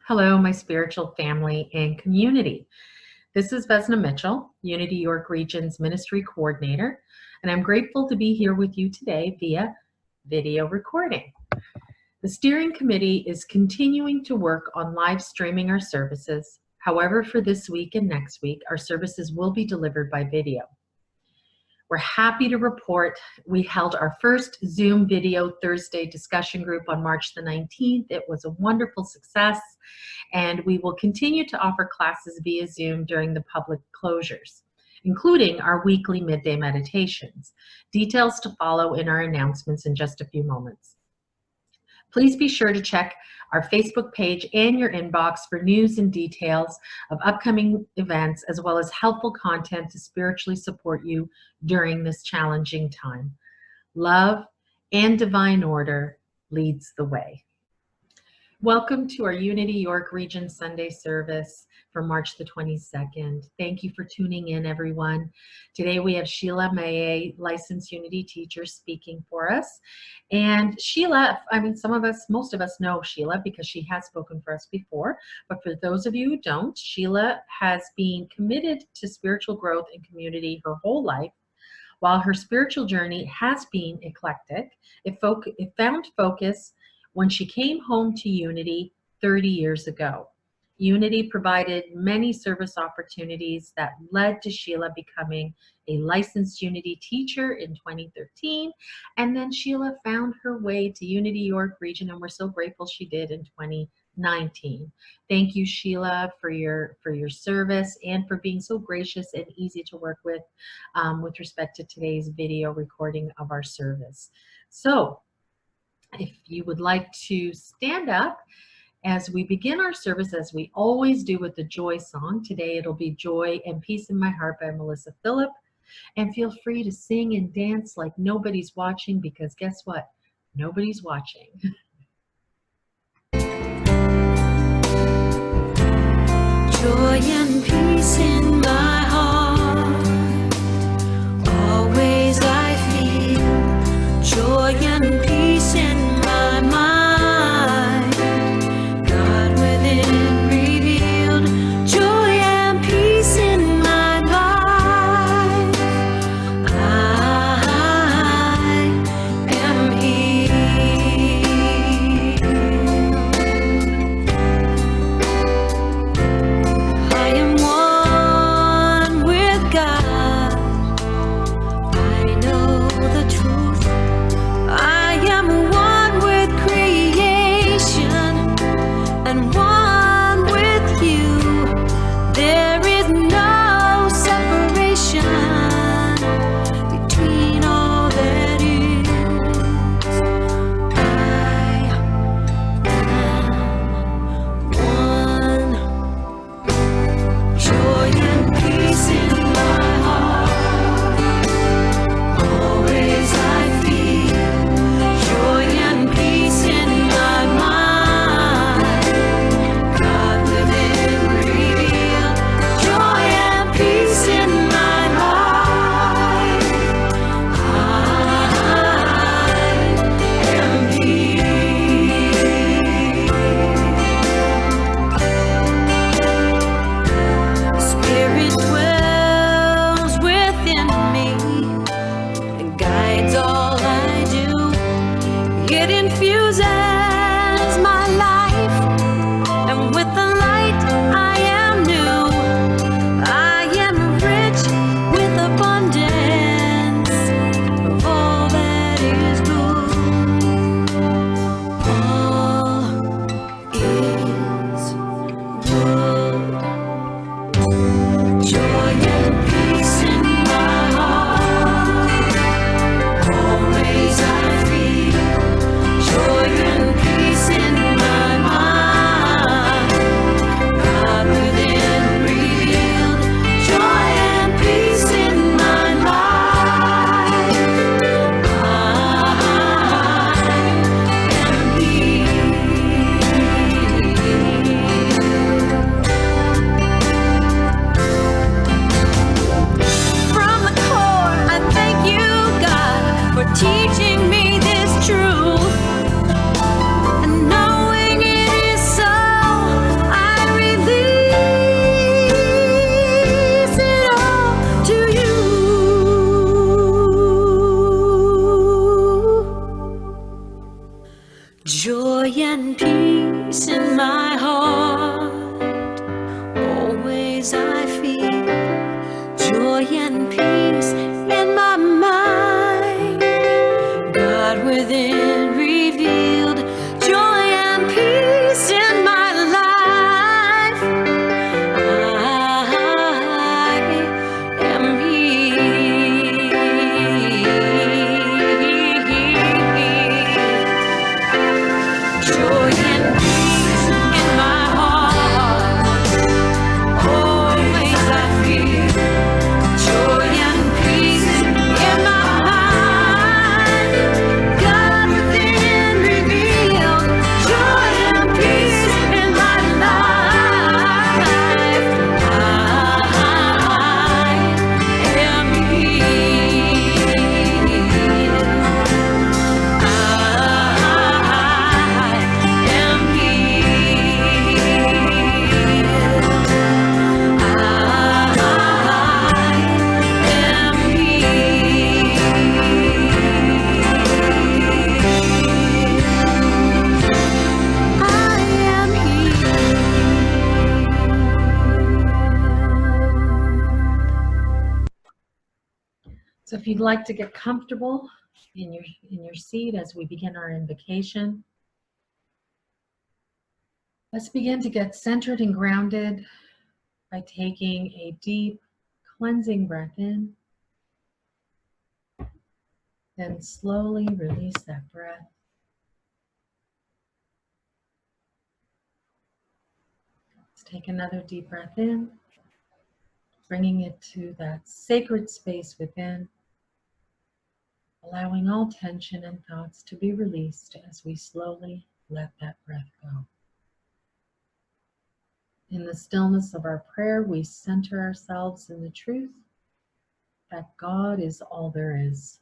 Hello, my spiritual family and community. This is Vesna Mitchell, Unity York Region's Ministry Coordinator, and I'm grateful to be here with you today via video recording. The steering committee is continuing to work on live streaming our services. However, for this week and next week, our services will be delivered by video. We're happy to report we held our first Zoom Video Thursday discussion group on March the 19th. It was a wonderful success, and we will continue to offer classes via Zoom during the public closures, including our weekly midday meditations. Details to follow in our announcements in just a few moments. Please be sure to check our Facebook page and your inbox for news and details of upcoming events, as well as helpful content to spiritually support you during this challenging time. Love and divine order leads the way. Welcome to our Unity York Region Sunday service for March the 22nd. Thank you for tuning in, everyone. Today we have Sheila Mayer, licensed Unity teacher, speaking for us. And Sheila, most of us know Sheila because she has spoken for us before. But for those of you who don't, Sheila has been committed to spiritual growth and community her whole life. While her spiritual journey has been eclectic, it found focus when she came home to Unity 30 years ago. Unity provided many service opportunities that led to Sheila becoming a licensed Unity teacher in 2013, and then Sheila found her way to Unity York Region, and we're so grateful she did in 2019. Thank you, Sheila, for your service and for being so gracious and easy to work with respect to today's video recording of our service. So, if you would like to stand up as we begin our service, as we always do with the Joy song. Today it'll be Joy and Peace in My Heart by Melissa Phillip. And feel free to sing and dance like nobody's watching, because guess what? Nobody's watching. Joy and peace in my heart, always I feel joy and peace in my mind, God within revealed, joy and peace in my life. I am His. So if you'd like to get comfortable in your seat as we begin our invocation, let's begin to get centered and grounded by taking a deep cleansing breath in, then slowly release that breath. Let's take another deep breath in, bringing it to that sacred space within, allowing all tension and thoughts to be released as we slowly let that breath go. In the stillness of our prayer, we center ourselves in the truth that God is all there is.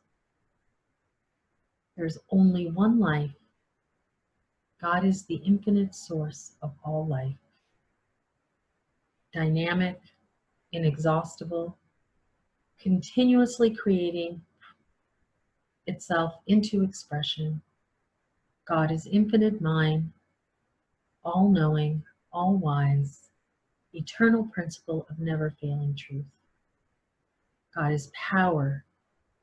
There's only one life. God is the infinite source of all life. Dynamic, inexhaustible, continuously creating itself into expression. God is infinite mind, all-knowing, all-wise, eternal principle of never failing truth. God is power,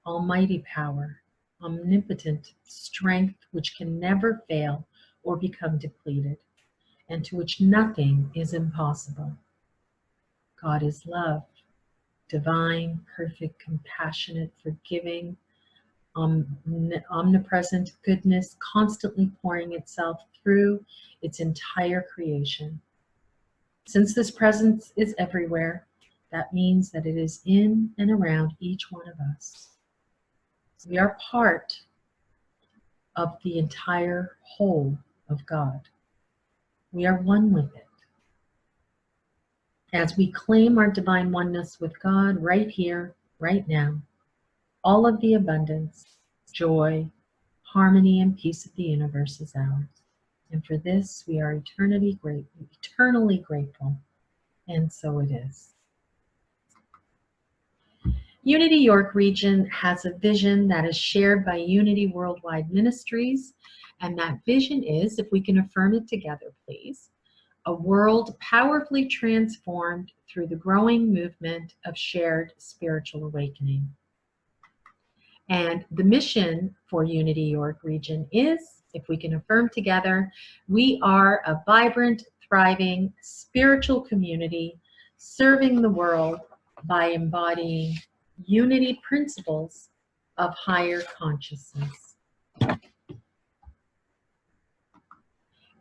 almighty power, omnipotent strength which can never fail or become depleted, and to which nothing is impossible. God is love, divine, perfect, compassionate, forgiving, omnipresent goodness, constantly pouring itself through its entire creation. Since this presence is everywhere, that means that it is in and around each one of us. We are part of the entire whole of God. We are one with it. As we claim our divine oneness with God right here, right now, all of the abundance, joy, harmony, and peace of the universe is ours. And for this, we are eternally grateful. And so it is. Unity York Region has a vision that is shared by Unity Worldwide Ministries. And that vision is, if we can affirm it together, please, a world powerfully transformed through the growing movement of shared spiritual awakening. And the mission for Unity York Region is, if we can affirm together, we are a vibrant, thriving, spiritual community serving the world by embodying unity principles of higher consciousness.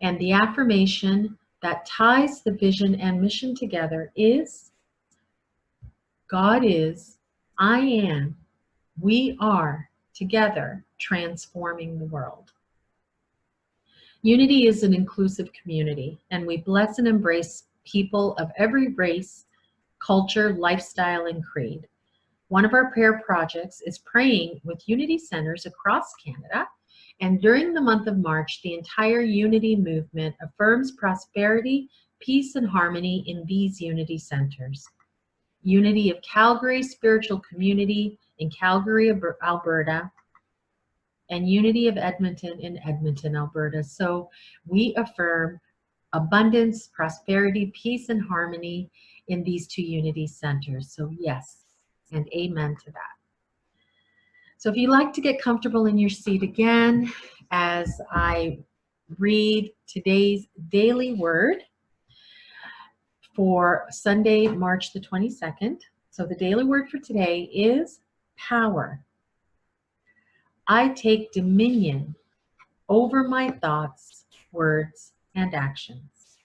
And the affirmation that ties the vision and mission together is, God is, I am, we are together transforming the world. Unity is an inclusive community, and we bless and embrace people of every race, culture, lifestyle, and creed. One of our prayer projects is praying with Unity Centers across Canada, and during the month of March, the entire Unity movement affirms prosperity, peace, and harmony in these Unity Centers. Unity of Calgary Spiritual Community in Calgary, Alberta, and Unity of Edmonton in Edmonton, Alberta. So we affirm abundance, prosperity, peace, and harmony in these two Unity Centers. So yes, and amen to that. So if you'd like to get comfortable in your seat again, as I read today's daily word for Sunday, March the 22nd. So the daily word for today is power. I take dominion over my thoughts, words, and actions.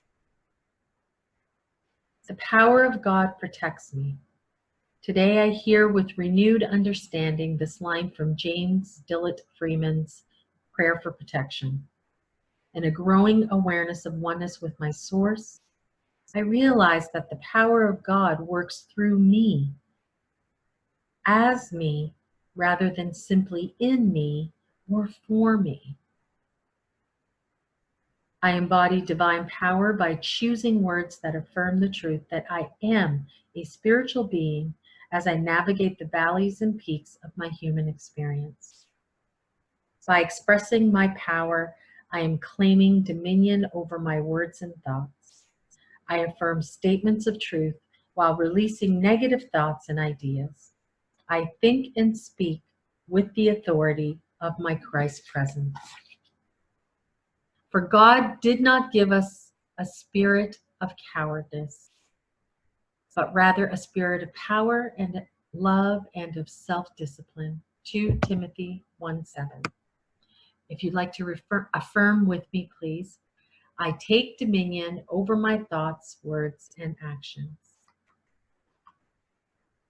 The power of God protects me. Today I hear with renewed understanding this line from James Dillett Freeman's Prayer for Protection. In a growing awareness of oneness with my source, I realize that the power of God works through me, as me, rather than simply in me or for me. I embody divine power by choosing words that affirm the truth that I am a spiritual being as I navigate the valleys and peaks of my human experience. By expressing my power, I am claiming dominion over my words and thoughts. I affirm statements of truth while releasing negative thoughts and ideas. I think and speak with the authority of my Christ presence. For God did not give us a spirit of cowardice, but rather a spirit of power and love and of self-discipline. 2 Timothy 1:7. If you'd like to affirm with me, please. I take dominion over my thoughts, words, and actions.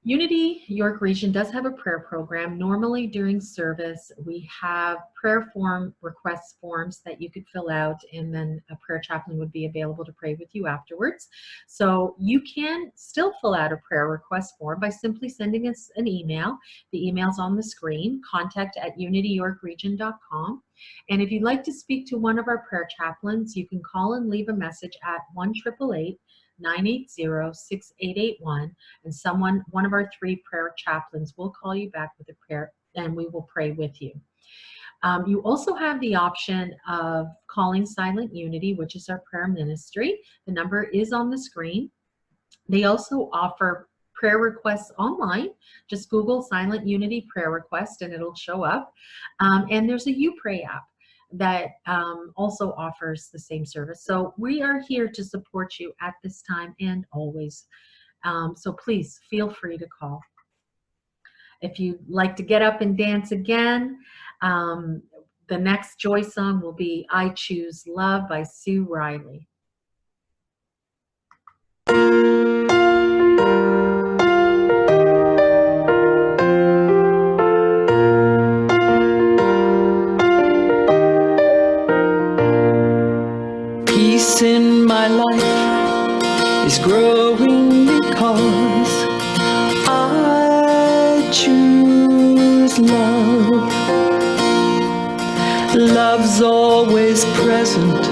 Unity York Region does have a prayer program. Normally during service, we have prayer form request forms that you could fill out, and then a prayer chaplain would be available to pray with you afterwards. So you can still fill out a prayer request form by simply sending us an email. The email's on the screen, contact@unityyorkregion.com. And if you'd like to speak to one of our prayer chaplains, you can call and leave a message at 1-888-980-6881, and one of our 3 prayer chaplains will call you back with a prayer, and we will pray with you. You also have the option of calling Silent Unity, which is our prayer ministry. The number is on the screen. They also offer prayer requests online. Just Google Silent Unity prayer request and it'll show up. And there's a YouPray app that also offers the same service. So we are here to support you at this time and always. So please feel free to call. If you'd like to get up and dance again, the next Joy song will be I Choose Love by Sue Riley. Peace in my life is growing because I choose love. Love's always present,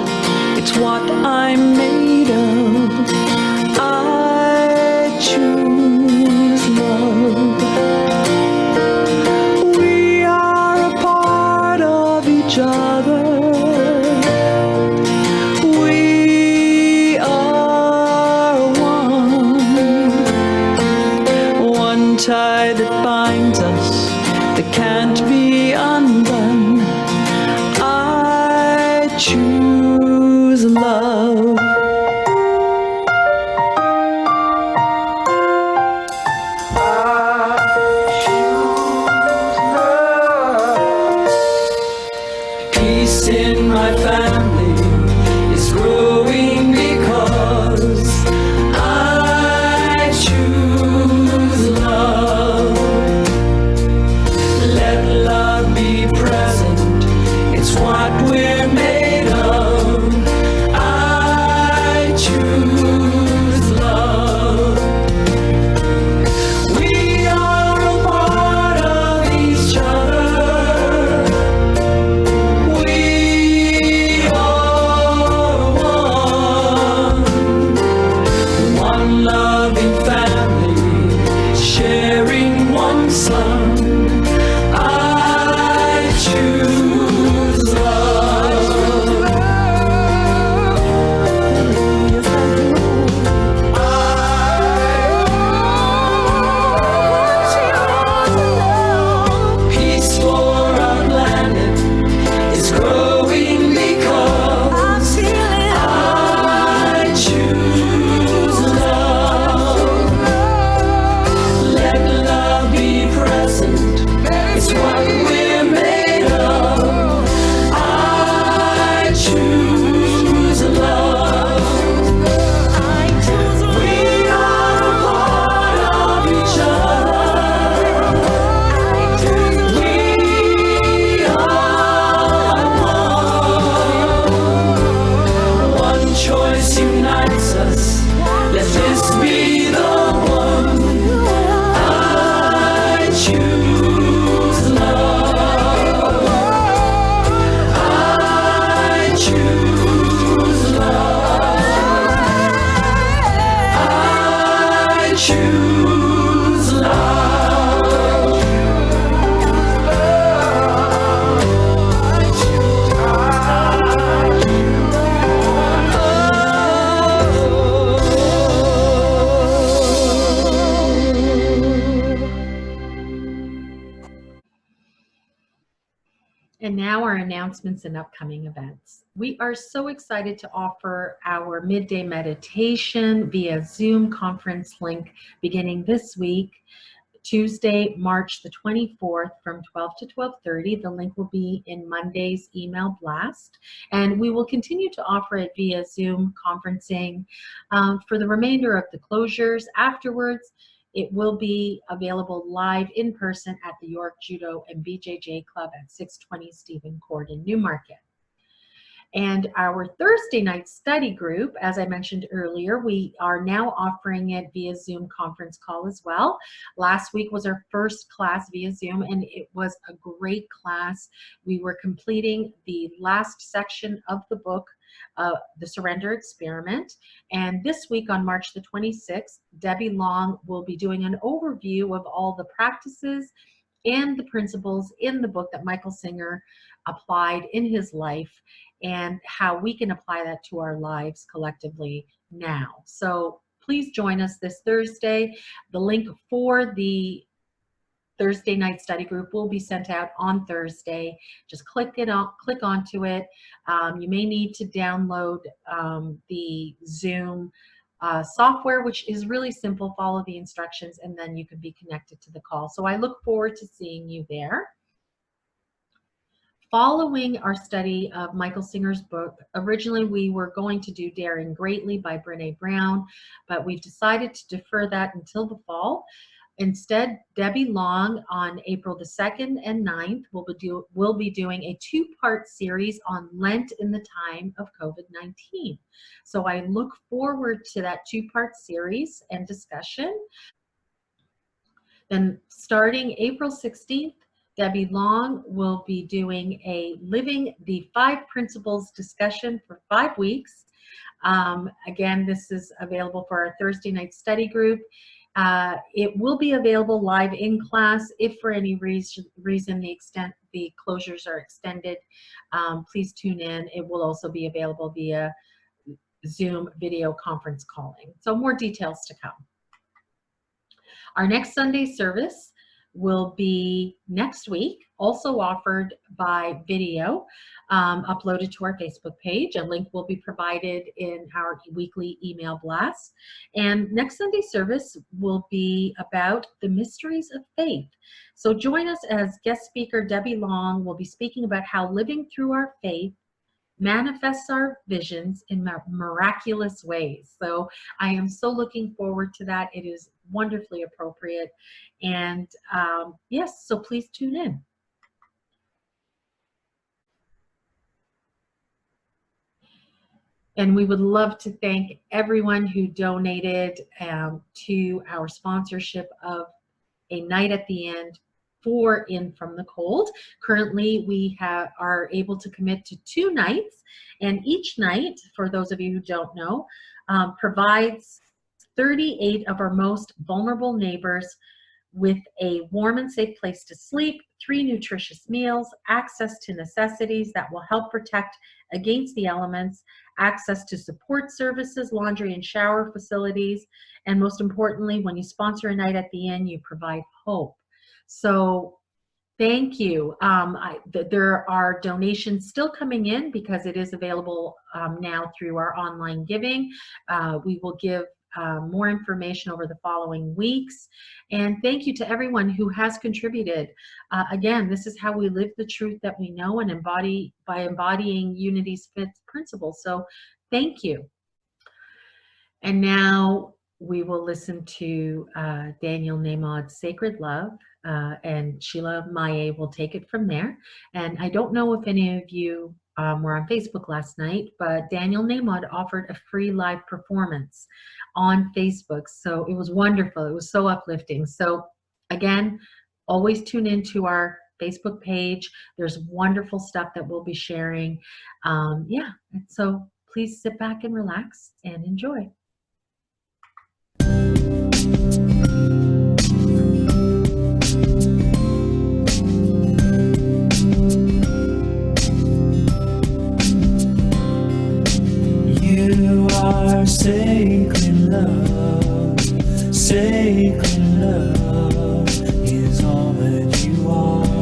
it's what I'm made of. I choose love. We are a part of each other. We are one tie that binds us, that can't be undone. I choose love. Peace in my family is growing because I choose love. Let love be present, it's what we're made of. I choose love. We are a part of each other. We are one loving family, sharing one son. I choose love. Peace for our planet is growing because I choose love. Let love be present, it's what we're made of. I choose love. We are a part of each other. We are one choice unites us. Let this be the one. I choose love. I choose love. I choose love. now our announcements and upcoming events. We are so excited to offer our midday meditation via Zoom conference link beginning this week, Tuesday, March the 24th from 12 to 12:30. The link will be in Monday's email blast. And we will continue to offer it via Zoom conferencing for the remainder of the closures. Afterwards, it will be available live in person at the York Judo and BJJ Club at 620 Stephen Court in Newmarket. And our Thursday night study group, as I mentioned earlier, we are now offering it via Zoom conference call as well. Last week was our first class via Zoom, and it was a great class. We were completing the last section of the book, The Surrender Experiment. And this week on March the 26th, Debbie Long will be doing an overview of all the practices and the principles in the book that Michael Singer applied in his life, and how we can apply that to our lives collectively now. So please join us this Thursday. The link for the Thursday night study group will be sent out on Thursday. Just click onto it. You may need to download the Zoom software, which is really simple. Follow the instructions and then you can be connected to the call. So I look forward to seeing you there. Following our study of Michael Singer's book, originally we were going to do Daring Greatly by Brené Brown, but we've decided to defer that until the fall. Instead, Debbie Long on April the 2nd and 9th will be doing a two-part series on Lent in the time of COVID-19. So I look forward to that two-part series and discussion. Then starting April 16th, Debbie Long will be doing a Living the 5 Principles discussion for 5 weeks. Again, this is available for our Thursday night study group. It will be available live in class. If for any reason the closures are extended, please tune in. It will also be available via Zoom video conference calling. So more details to come. Our next Sunday service will be next week, also offered by video, uploaded to our Facebook page. A link will be provided in our weekly email blast. And next Sunday service will be about the mysteries of faith. So join us as guest speaker Debbie Long will be speaking about how living through our faith manifests our visions in miraculous ways. So I am so looking forward to that. It is wonderfully appropriate. And yes, so please tune in. And we would love to thank everyone who donated to our sponsorship of A Night at the End for In From the Cold. Currently, we are able to commit to 2 nights, and each night, for those of you who don't know, provides 38 of our most vulnerable neighbors with a warm and safe place to sleep, 3 nutritious meals, access to necessities that will help protect against the elements, access to support services, laundry and shower facilities, and most importantly, when you sponsor A Night at the Inn, you provide hope. So thank you. There are donations still coming in because it is available now through our online giving. We will give more information over the following weeks. And thank you to everyone who has contributed. Again, this is how we live the truth that we know and embody by embodying Unity's 5th principle. So thank you. And now we will listen to Daniel Nahmod's Sacred Love, and Sheila Mayer will take it from there. And I don't know if any of you were on Facebook last night, but Daniel Nahmod offered a free live performance on Facebook. So it was wonderful. It was so uplifting. So again, always tune into our Facebook page. There's wonderful stuff that we'll be sharing. Yeah, so please sit back and relax and enjoy. You are sacred love, sacred love is all that you are.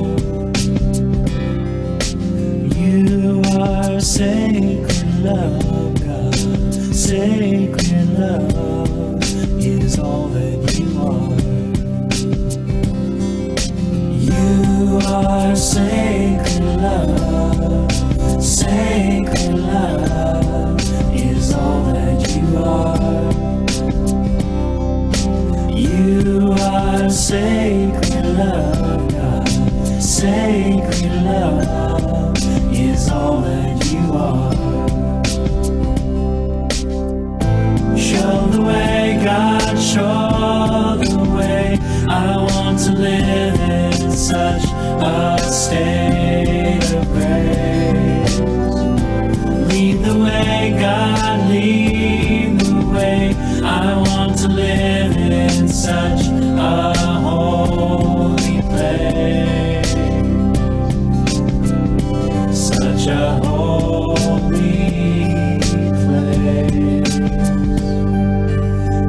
state of grace. Lead the way, God, lead the way. I want to live in such a holy place, such a holy place.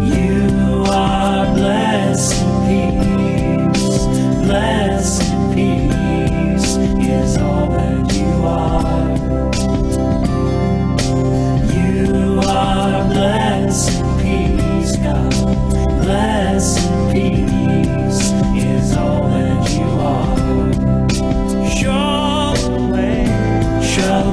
You are blessed in peace, blessed in peace is all that you are. You are blessed in peace, God, blessed in peace is all that you are. Show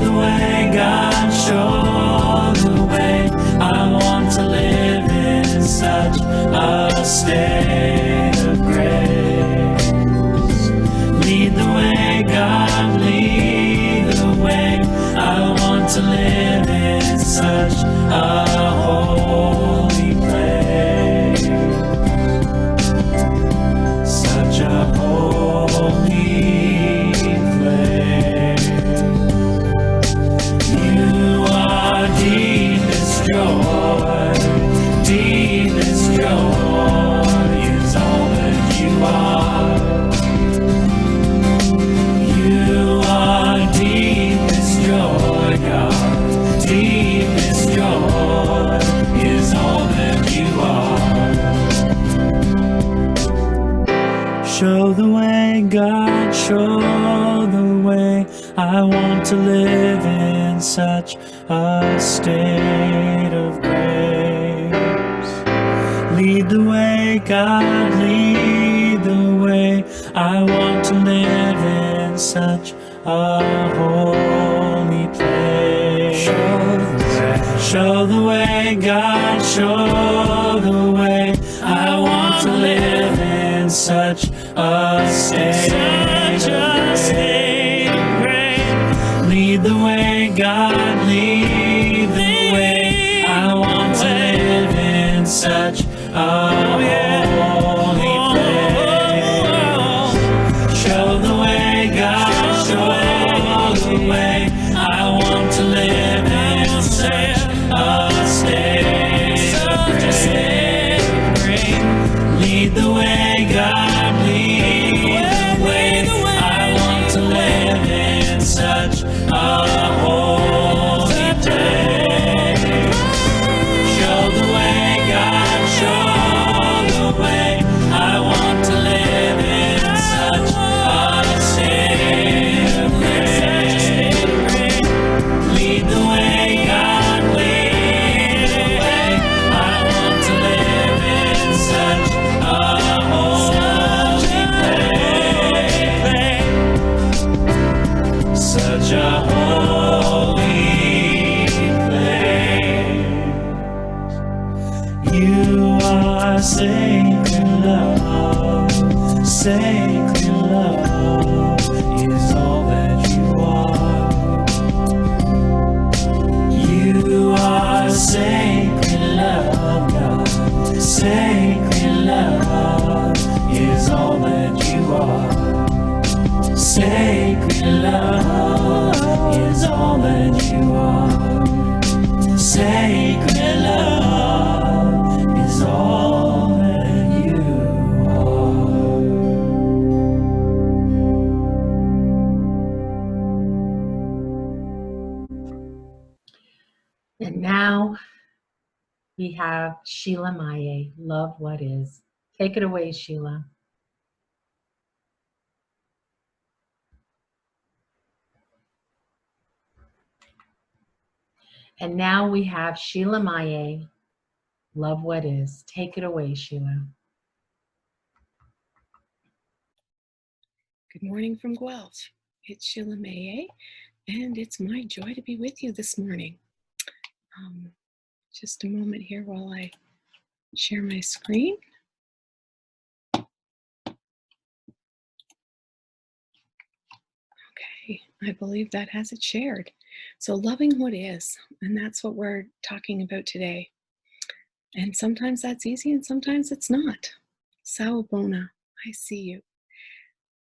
the way, God, show the way. I want to live in such a state of grace. Lead the way, God, lead the way. I want to live in such a holy place, such a holy place. You are deepest joy, deepest joy is all that you are. You are deepest joy, God, deepest joy is all that you are. Show the way, God, show the way. I want to live in such a state of grace. Lead the way, God, lead the way. I want to live in such a holy place. Show the way, God, show the way. I want to live in such a state of grace. Lead the way, God, lead the way. I want to live in such a holy place. Show the way, God, show the way. I want to live in such a state of grace. Lead the way, God, lead the way. I want to live in such a holy place. Show the way, God, show the way. I want to live in such a state of grace. Lead the way, God, lead the way. I want to live in such a holy place, such a holy place. You are sacred love, sacred love is all that you are. You are sacred love, God, sacred love is all that you are. Sacred love is all that you are. Sacred love is all that you are. And now we have Sheila Mayer, Love What Is. Take it away, Sheila. And now we have Sheila Mayer, Love What Is. Take it away, Sheila. Good morning from Guelph. It's Sheila Mayer, and it's my joy to be with you this morning. Just a moment here while I share my screen. Okay, I believe that has it shared. So loving what is, and that's what we're talking about today. And sometimes that's easy and sometimes it's not. Sawubona, I see you.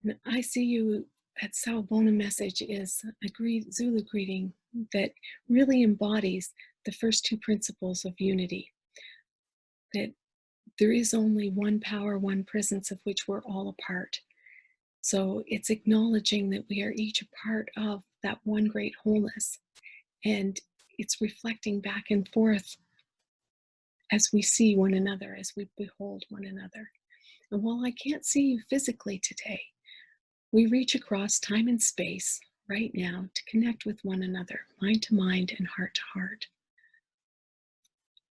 And I see you that Sawubona message is a Zulu greeting that really embodies the first two principles of unity, that there is only one power, one presence of which we're all a part. So it's acknowledging that we are each a part of that one great wholeness. And it's reflecting back and forth as we see one another, as we behold one another. And while I can't see you physically today, we reach across time and space right now to connect with one another, mind to mind and heart to heart.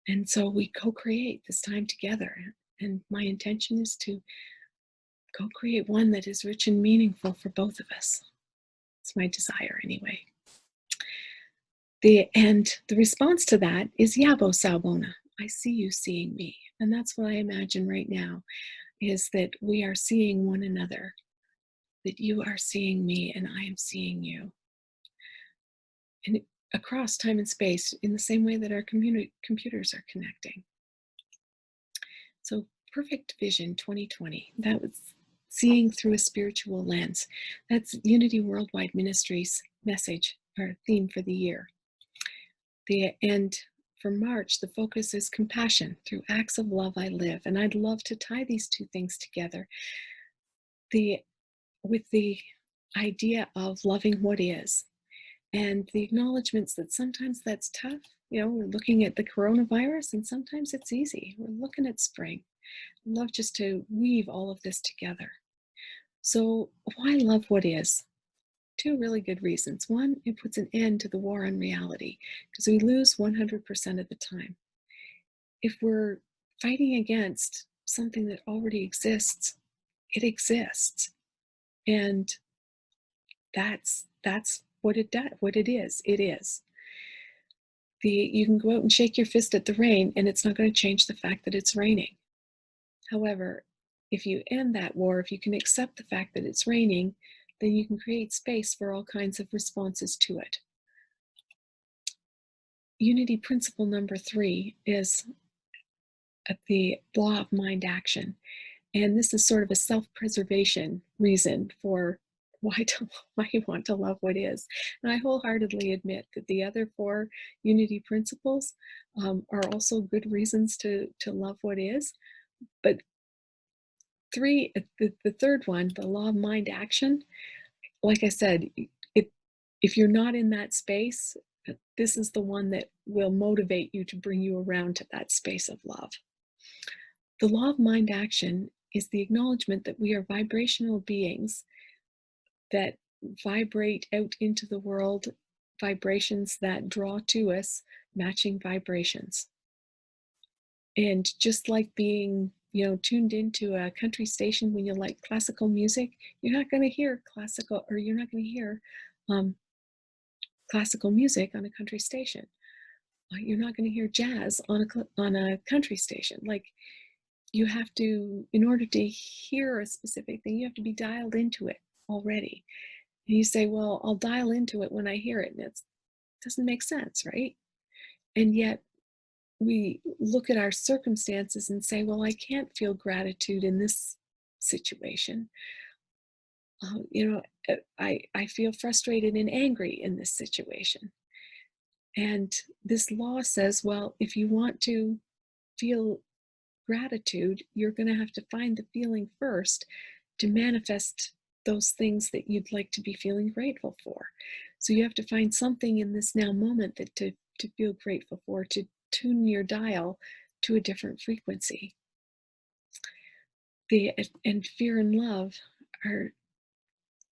And so we co-create this time together. And my intention is to co-create one that is rich and meaningful for both of us. It's my desire anyway. And the response to that is Yabo Sawubona. I see you seeing me. And that's what I imagine right now, is that we are seeing one another, that you are seeing me and I am seeing you. And across time and space in the same way that our computers are connecting. So Perfect Vision 2020, that was seeing through a spiritual lens. That's Unity Worldwide Ministries message or theme for the year. And for March, the focus is compassion. Through acts of love I live. And I'd love to tie these two things together. With the idea of loving what is, and the acknowledgements that sometimes that's tough. You know, we're looking at the coronavirus and sometimes it's easy. We're looking at spring. I'd love just to weave all of this together. So why love what is? Two really good reasons. One, it puts an end to the war on reality, because we lose 100% of the time. If we're fighting against something that already exists, it exists. And that's what it does, what it is. It is. You can go out and shake your fist at the rain and it's not going to change the fact that it's raining. However, if you end that war, if you can accept the fact that it's raining, then you can create space for all kinds of responses to it. Unity principle number 3 is the law of mind action. And this is sort of a self-preservation reason for why you want to love what is. And I wholeheartedly admit that the other 4 unity principles are also good reasons to love what is. But the third one, the law of mind action, like I said, if you're not in that space, this is the one that will motivate you to bring you around to that space of love. The law of mind action is the acknowledgement that we are vibrational beings that vibrate out into the world, vibrations that draw to us matching vibrations. And just like being, tuned into a country station when you like classical music, you're not going to hear classical music on a country station. You're not going to hear jazz on a country station. Like, you have to, in order to hear a specific thing, you have to be dialed into it already. And you say, well, I'll dial into it when I hear it. And it doesn't make sense, right? And yet we look at our circumstances and say, well, I can't feel gratitude in this situation. I feel frustrated and angry in this situation. And this law says, well, if you want to feel gratitude, you're going to have to find the feeling first to manifest those things that you'd like to be feeling grateful for. So you have to find something in this now moment that to feel grateful for, to tune your dial to a different frequency. And fear and love are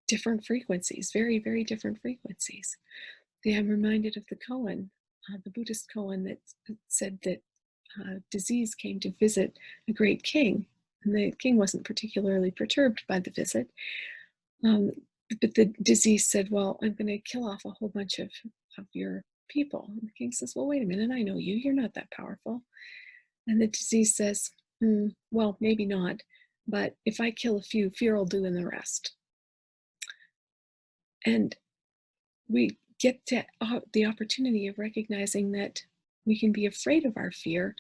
different frequencies, very, very different frequencies. I'm reminded of the koan, the Buddhist koan that said that disease came to visit a great king, and the king wasn't particularly perturbed by the visit. But the disease said, well, I'm going to kill off a whole bunch of your people. And the king says, well, wait a minute, I know you. You're not that powerful. And the disease says, well, maybe not, but if I kill a few, fear will do in the rest. And we get to the opportunity of recognizing that we can be afraid of our fear,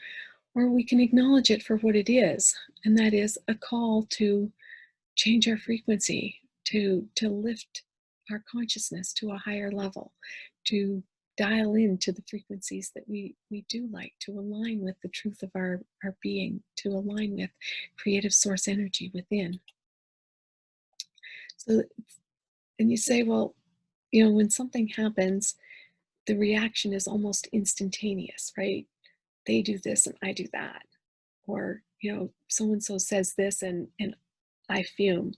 or we can acknowledge it for what it is. And that is a call to change our frequency, to lift our consciousness to a higher level, to dial into the frequencies that we do like, to align with the truth of our being, to align with creative source energy within. So, and you say, well, you know, when something happens, the reaction is almost instantaneous, right? They do this and I do that. Or, you know, so and so says this and I fume.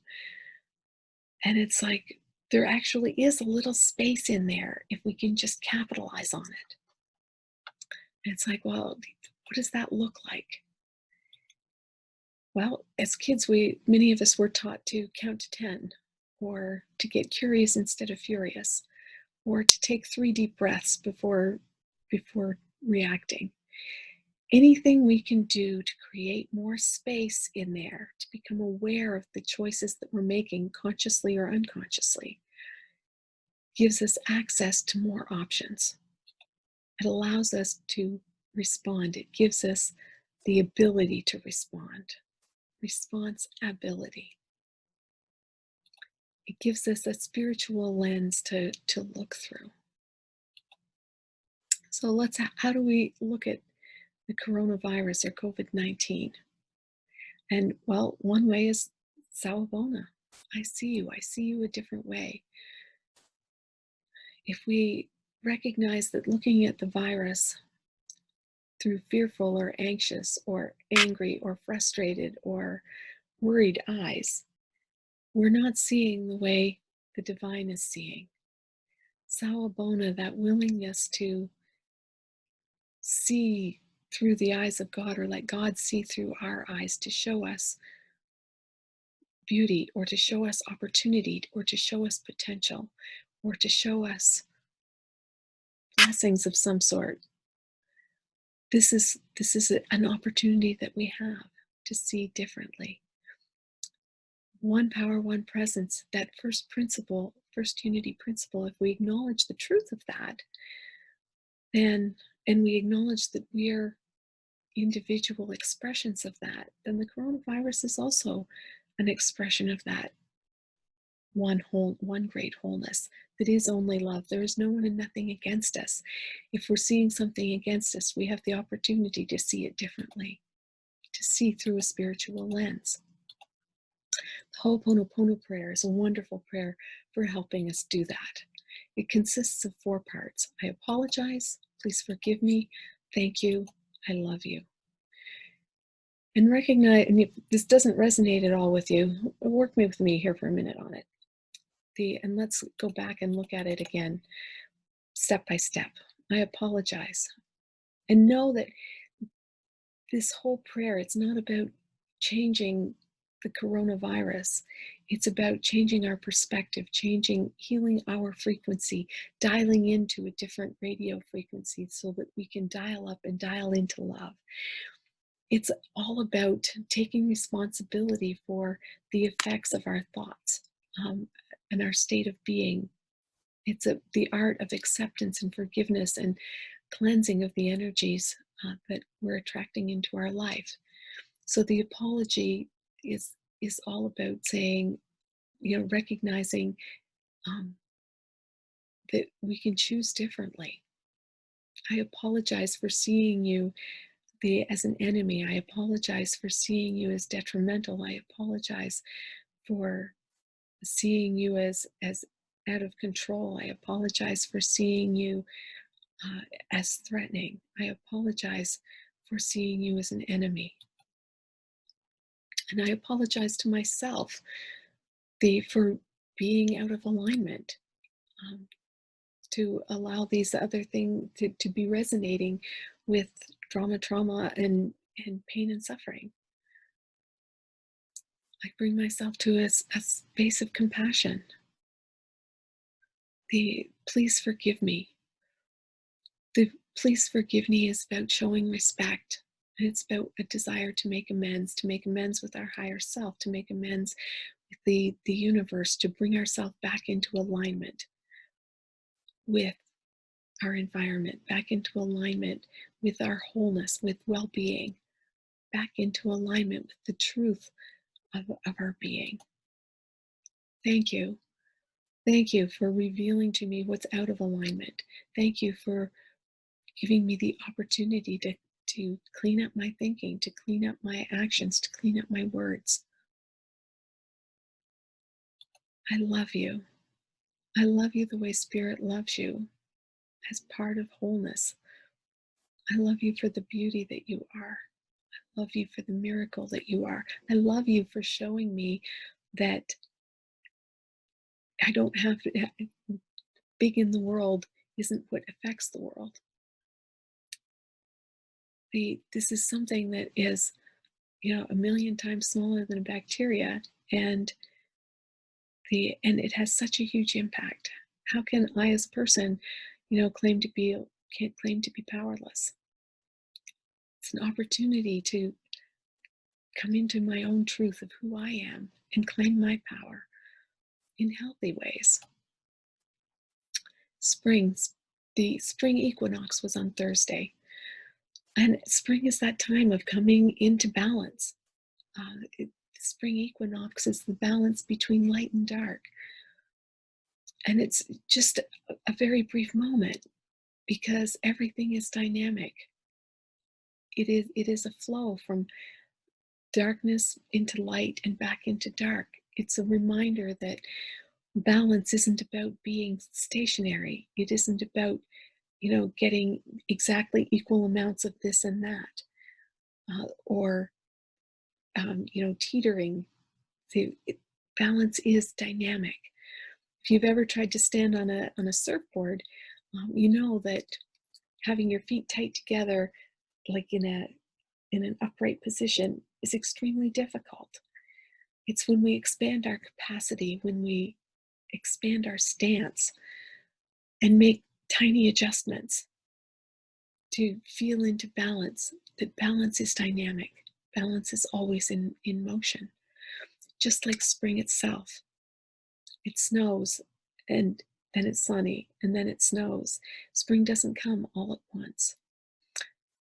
And it's like there actually is a little space in there if we can just capitalize on it. And it's like, well, what does that look like? Well, as kids, many of us were taught to count to 10, or to get curious instead of furious, or to take 3 deep breaths before reacting. Anything we can do to create more space in there, to become aware of the choices that we're making consciously or unconsciously, gives us access to more options. It allows us to respond. It gives us the ability to respond. Response ability. It gives us a spiritual lens to look through. So how do we look at the coronavirus or COVID-19? And well, one way is Sawabona. I see you a different way. If we recognize that looking at the virus through fearful or anxious or angry or frustrated or worried eyes, we're not seeing the way the divine is seeing. Sawabona, that willingness to see through the eyes of God, or let God see through our eyes, to show us beauty, or to show us opportunity, or to show us potential, or to show us blessings of some sort. This is an opportunity that we have to see differently. One power, one presence, that first principle, first unity principle, if we acknowledge the truth of that, then, and we acknowledge that we are individual expressions of that, then the coronavirus is also an expression of that one great wholeness that is only love. There is no one and nothing against us. If we're seeing something against us, we have the opportunity to see it differently, to see through a spiritual lens. The Ho'oponopono prayer is a wonderful prayer for helping us do that. It consists of 4 parts. I apologize, please forgive me, thank you, I love you. And recognize, and if this doesn't resonate at all with you, work with me here for a minute on it. And let's go back and look at it again, step by step. I apologize. And know that this whole prayer, it's not about changing the coronavirus. It's about changing our perspective, healing our frequency, dialing into a different radio frequency so that we can dial up and dial into love. It's all about taking responsibility for the effects of our thoughts and our state of being. It's the art of acceptance and forgiveness and cleansing of the energies that we're attracting into our life. So the apology is all about saying, you know, recognizing that we can choose differently. I apologize for seeing you as an enemy. I apologize for seeing you as detrimental. I apologize for seeing you as out of control. I apologize for seeing you as threatening. I apologize for seeing you as an enemy. And I apologize to myself for being out of alignment, to allow these other things to be resonating with trauma, and pain and suffering. I bring myself to a space of compassion. Please forgive me. The please forgive me is about showing respect. And it's about a desire to make amends with our higher self, to make amends with the universe, to bring ourselves back into alignment with our environment, back into alignment with our wholeness, with well-being, back into alignment with the truth of our being. Thank you. Thank you for revealing to me what's out of alignment. Thank you for giving me the opportunity to clean up my thinking, to clean up my actions, to clean up my words. I love you. I love you the way Spirit loves you as part of wholeness. I love you for the beauty that you are. I love you for the miracle that you are. I love you for showing me that I don't have to, big in the world isn't what affects the world. This is something that is, a million times smaller than a bacteria, and it has such a huge impact. How can I, as a person, can't claim to be powerless? It's an opportunity to come into my own truth of who I am and claim my power in healthy ways. The spring equinox was on Thursday, and spring is that time of coming into balance. The spring equinox is the balance between light and dark. And it's just a very brief moment because everything is dynamic. It is a flow from darkness into light and back into dark. It's a reminder that balance isn't about being stationary. It isn't about, getting exactly equal amounts of this and that, or teetering. Balance is dynamic. If you've ever tried to stand on a surfboard, you know that having your feet tight together, like in an upright position, is extremely difficult. It's when we expand our capacity, when we expand our stance and make tiny adjustments to feel into balance, that balance is dynamic. Balance is always in motion, just like spring itself. It snows and then it's sunny and then it snows. Spring doesn't come all at once.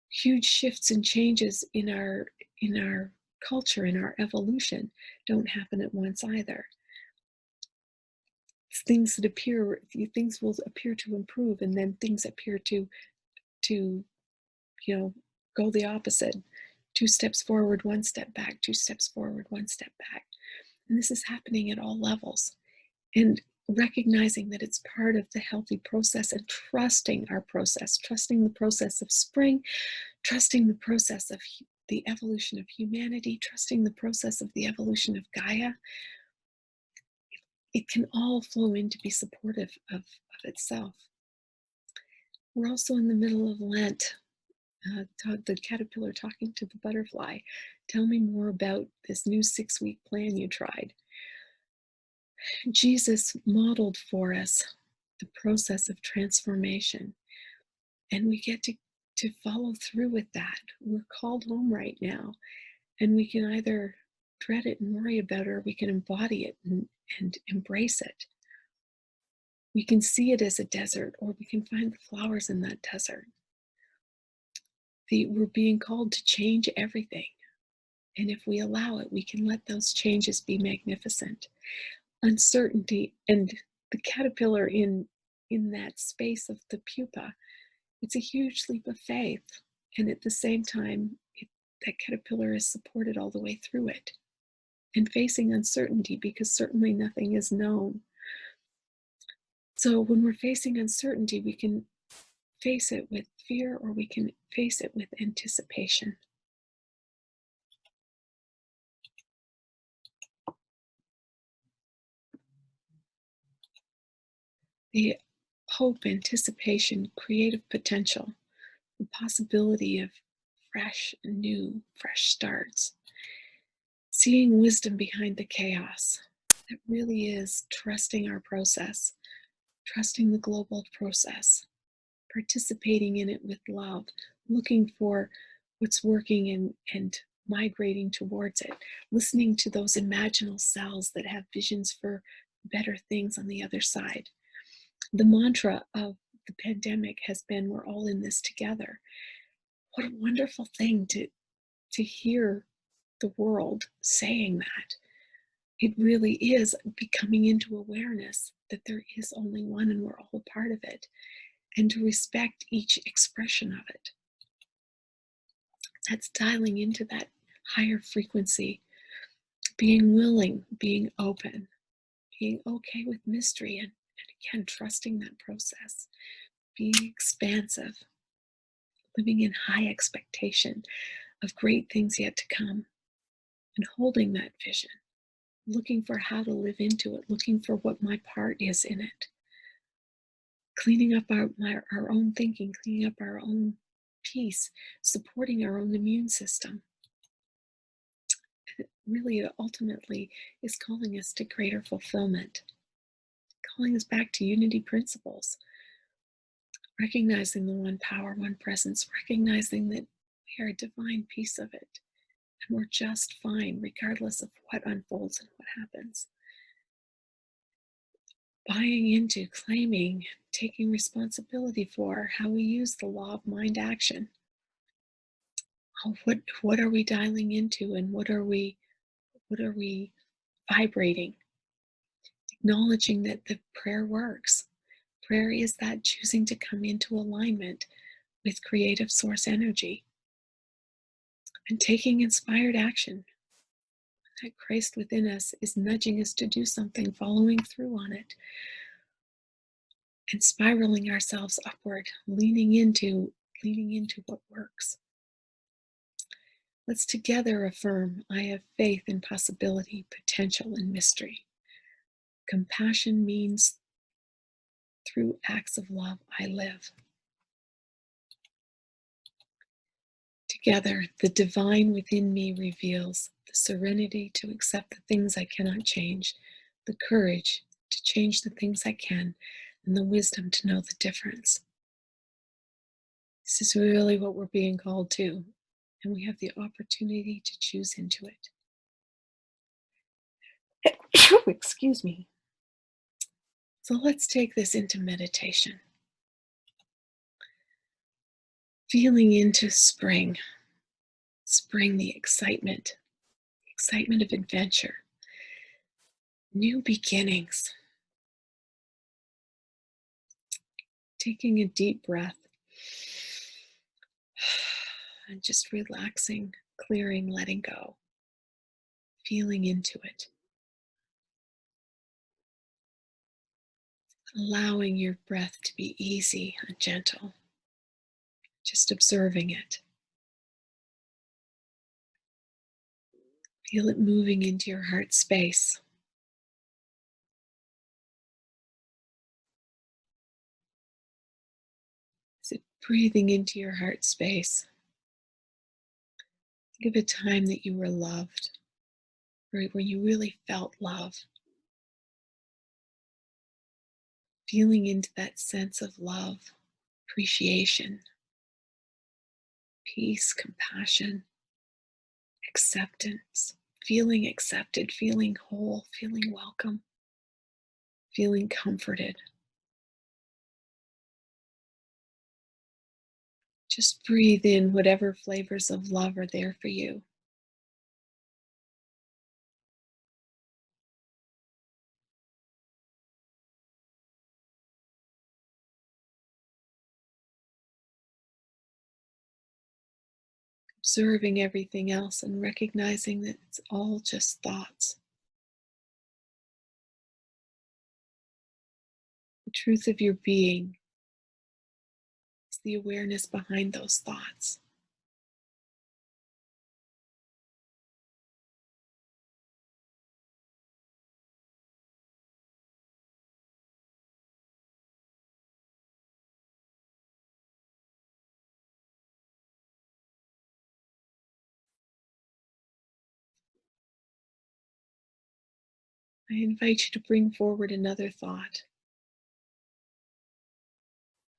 Huge shifts and changes in our culture, in our evolution, don't happen at once either. Things will appear to improve, and then things appear to go the opposite. 2 steps forward, 1 step back, 2 steps forward, 1 step back. And this is happening at all levels. And recognizing that it's part of the healthy process and trusting our process, trusting the process of spring, trusting the process of the evolution of humanity, trusting the process of the evolution of Gaia, it can all flow in to be supportive of itself. We're also in the middle of Lent. The caterpillar talking to the butterfly. Tell me more about this new 6-week plan you tried. Jesus modeled for us the process of transformation, and we get to follow through with that. We're called home right now, and we can either dread it and worry about it, or we can embody it and embrace it. We can see it as a desert, or we can find the flowers in that desert. We're being called to change everything. And if we allow it, we can let those changes be magnificent. Uncertainty and the caterpillar in that space of the pupa, it's a huge leap of faith. And at the same time, that caterpillar is supported all the way through it and facing uncertainty, because certainly nothing is known. So when we're facing uncertainty, we can face it with fear, or we can face it with anticipation. The hope, anticipation, creative potential, the possibility of fresh starts, seeing wisdom behind the chaos. It really is trusting our process, trusting the global process, participating in it with love, looking for what's working and migrating towards it, listening to those imaginal cells that have visions for better things on the other side. The mantra of the pandemic has been, we're all in this together. What a wonderful thing to hear the world saying that. it really is becoming into awareness that there is only one and we're all part of it, and to respect each expression of it. That's dialing into that higher frequency, being willing, being open, being okay with mystery, and again, trusting that process, being expansive, living in high expectation of great things yet to come, and holding that vision, looking for how to live into it, looking for what my part is in it, cleaning up our own thinking, cleaning up our own peace, supporting our own immune system. It really ultimately is calling us to greater fulfillment, calling us back to unity principles, recognizing the one power, one presence, recognizing that we are a divine piece of it, and we're just fine regardless of what unfolds and what happens. Buying into, claiming, taking responsibility for how we use the law of mind action. What are we dialing into, and what are we vibrating? Acknowledging that the prayer works. Prayer is that choosing to come into alignment with creative source energy, and taking inspired action. That Christ within us is nudging us to do something, following through on it, and spiraling ourselves upward, leaning into what works. Let's together affirm, I have faith in possibility, potential, and mystery. Compassion means through acts of love I live. Together, the divine within me reveals the serenity to accept the things I cannot change, the courage to change the things I can, and the wisdom to know the difference. This is really what we're being called to, and we have the opportunity to choose into it. Excuse me. So let's take this into meditation. Feeling into spring, the excitement of adventure, new beginnings. Taking a deep breath and just relaxing, clearing, letting go, feeling into it. Allowing your breath to be easy and gentle, just observing it. Feel it moving into your heart space. Is it breathing into your heart space? Think of a time that you were loved, right, where you really felt love. Feeling into that sense of love, appreciation, peace, compassion, acceptance, feeling accepted, feeling whole, feeling welcome, feeling comforted. Just breathe in whatever flavors of love are there for you. Observing everything else and recognizing that it's all just thoughts. The truth of your being is the awareness behind those thoughts. I invite you to bring forward another thought.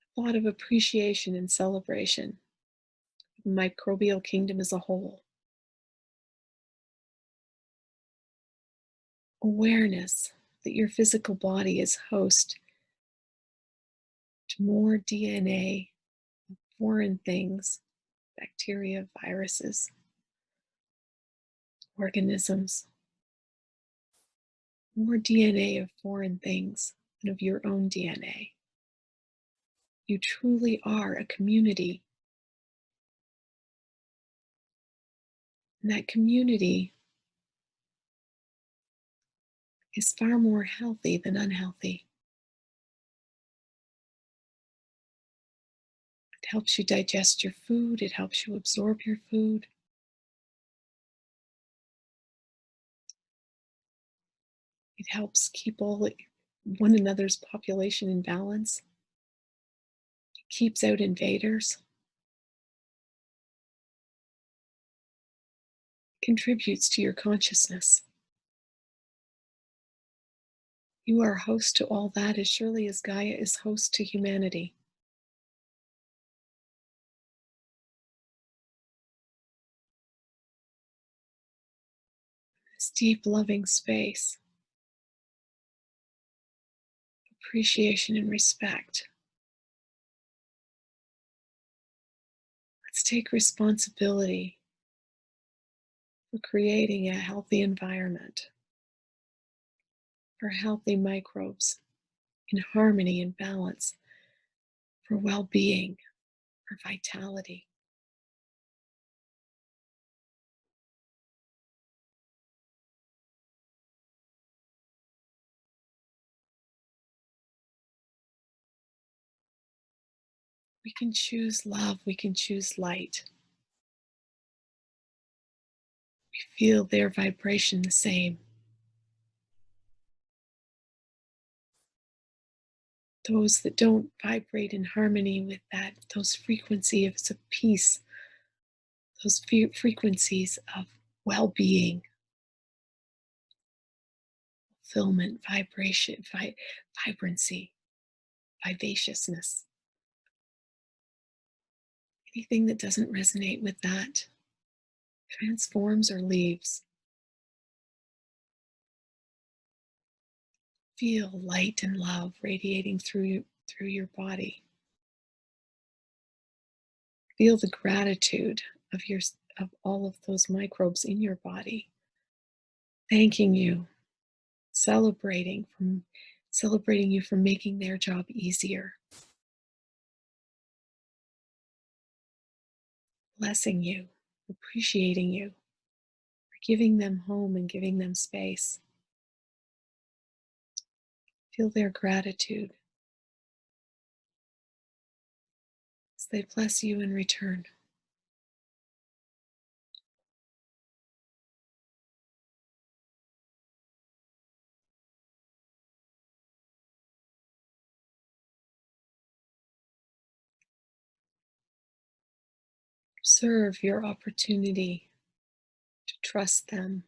A thought of appreciation and celebration of the microbial kingdom as a whole. Awareness that your physical body is host to more DNA, foreign things, bacteria, viruses, organisms. more DNA of foreign things than of your own DNA. You truly are a community. And that community is far more healthy than unhealthy. It helps you digest your food, it helps you absorb your food. It helps keep one another's population in balance. It keeps out invaders. It contributes to your consciousness. You are host to all that as surely as Gaia is host to humanity. This deep, loving space, appreciation and respect. Let's take responsibility for creating a healthy environment, for healthy microbes in harmony and balance, for well-being, for vitality. We can choose love, we can choose light. We feel their vibration the same. Those that don't vibrate in harmony with that, those frequencies of peace, those frequencies of well-being, fulfillment, vibration, vibrancy, vivaciousness. Anything that doesn't resonate with that transforms or leaves. Feel light and love radiating through your body. Feel the gratitude of all of those microbes in your body, thanking you, celebrating you for making their job easier, blessing you, appreciating you, for giving them home and giving them space. Feel their gratitude as they bless you in return. Observe your opportunity to trust them,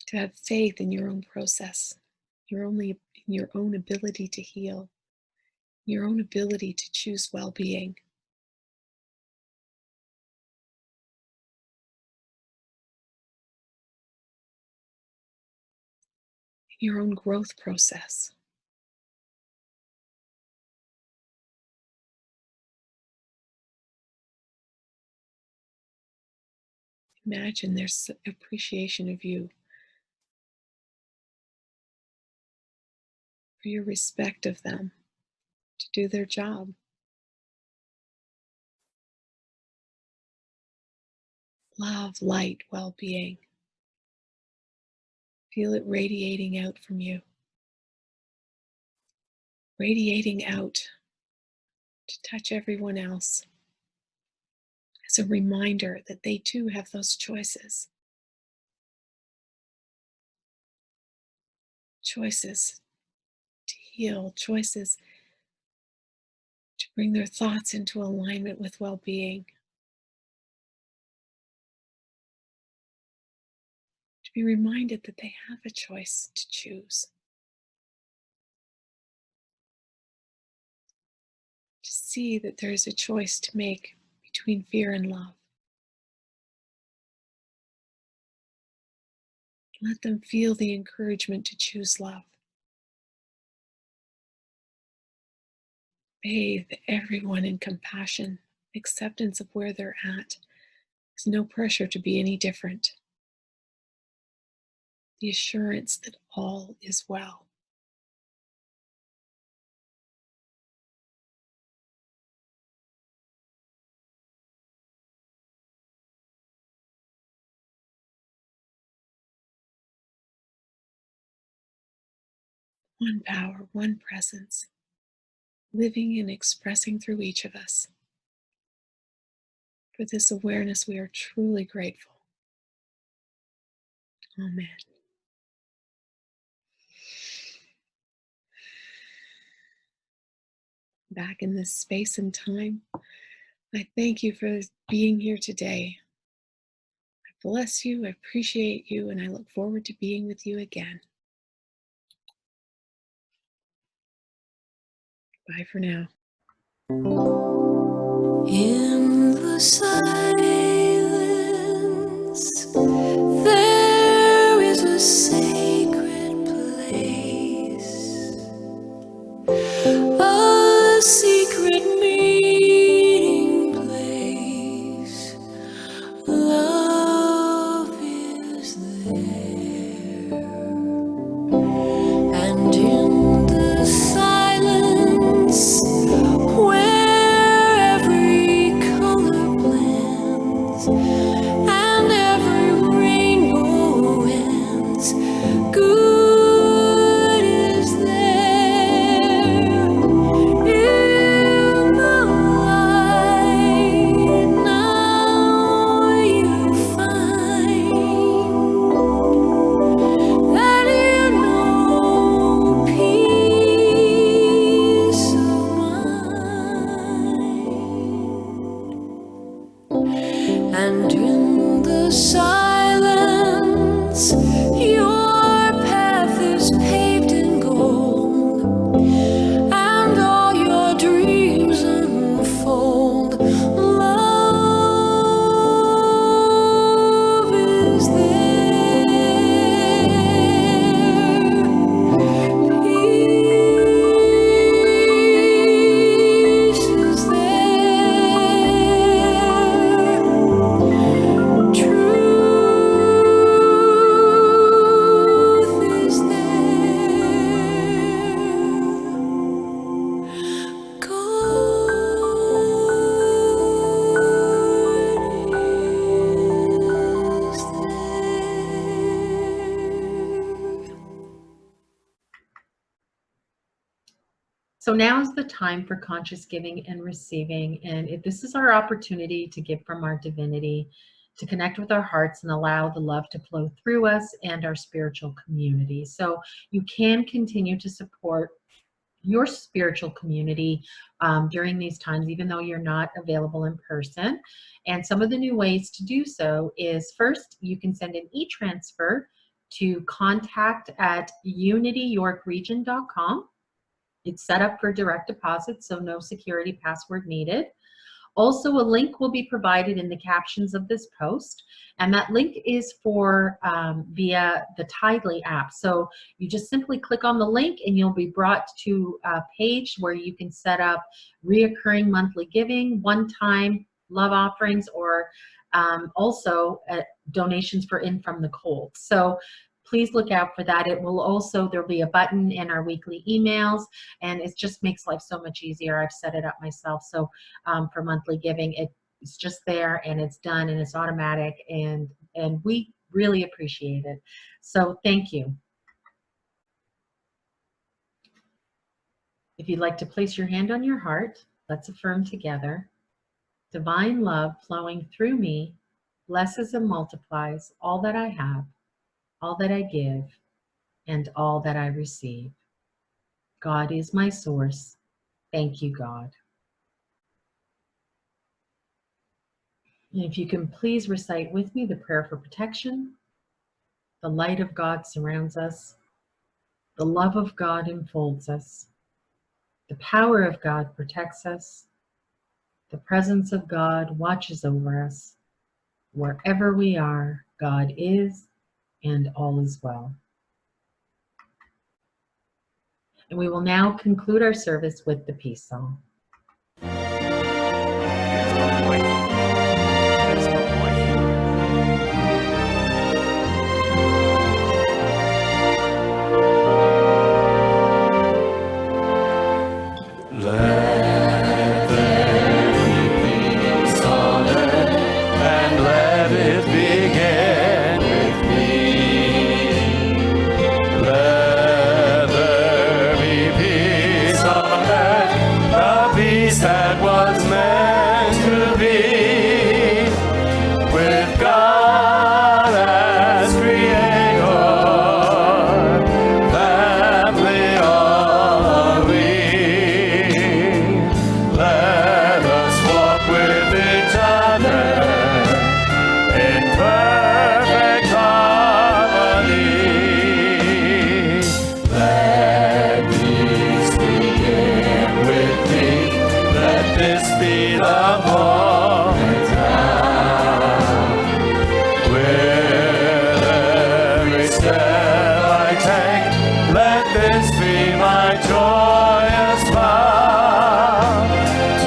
to have faith in your own process, in your own ability to heal, your own ability to choose well-being. Your own growth process. Imagine there's appreciation of you, for your respect of them to do their job. Love, light, well-being. Feel it radiating out from you. Radiating out to touch everyone else as a reminder that they too have those choices. Choices to heal, choices to bring their thoughts into alignment with well-being. To be reminded that they have a choice to choose. To see that there is a choice to make between fear and love. Let them feel the encouragement to choose love. Bathe everyone in compassion, acceptance of where they're at. There's no pressure to be any different. the assurance that all is well. One power, one presence, living and expressing through each of us. For this awareness, we are truly grateful. Amen. Back in this space and time, I thank you for being here today. I bless you, I appreciate you, and I look forward to being with you again. Bye for now. In the silence, there is a sacred place, a secret meeting place. Love is there, and in the silence, where every color blends and every rainbow ends, good is there. In the light now you find that you know peace of mind. And in the silence, your path is paved in gold, and all your dreams unfold. Love is there. Peace is there. Truth is there. God is there. So now is the time for conscious giving and receiving. And this is our opportunity to give from our divinity, to connect with our hearts and allow the love to flow through us and our spiritual community. So you can continue to support your spiritual community during these times, even though you're not available in person. And some of the new ways to do so is, first, you can send an e-transfer to contact@unityyorkregion.com. It's set up for direct deposit, so no security password needed. Also, a link will be provided in the captions of this post, and that link is for via the Tidely app. So you just simply click on the link and you'll be brought to a page where you can set up reoccurring monthly giving, one-time love offerings, or also donations for In From the Cold. So please look out for that. It will also, there'll be a button in our weekly emails, and it just makes life so much easier. I've set it up myself. So for monthly giving, it's just there and it's done and it's automatic, and we really appreciate it. So thank you. If you'd like to place your hand on your heart, let's affirm together. Divine love flowing through me blesses and multiplies all that I have, all that I give, and all that I receive. God is my source. Thank you, God. And if you can please recite with me the prayer for protection. The light of God surrounds us. The love of God enfolds us. The power of God protects us. The presence of God watches over us. Wherever we are, God is, and all is well. And we will now conclude our service with the peace song. let it begin with me. Let there be peace on earth, the peace that was meant to be, with God as creator, family are we. Let us walk with each other in perfect harmony. Let peace begin with me. Let this be the moment now, with every step I take. Let this be my joyous vow,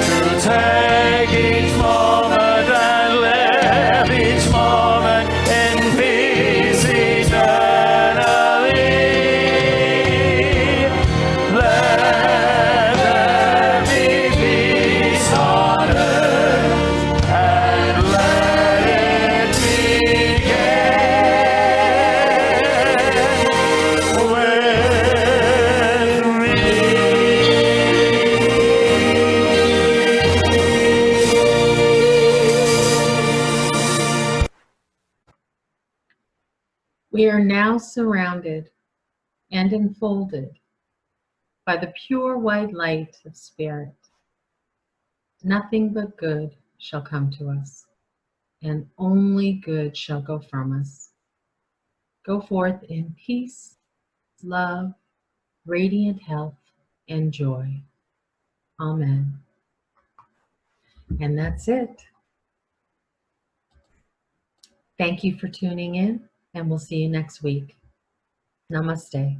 to take each moment and live each moment in peace eternally. Let there be peace on earth, and let it begin with me. We are now surrounded and enfolded by the pure white light of Spirit. Nothing but good shall come to us, and only good shall go from us. Go forth in peace, love, radiant health, and joy. Amen. And that's it. Thank you for tuning in, and we'll see you next week. Namaste.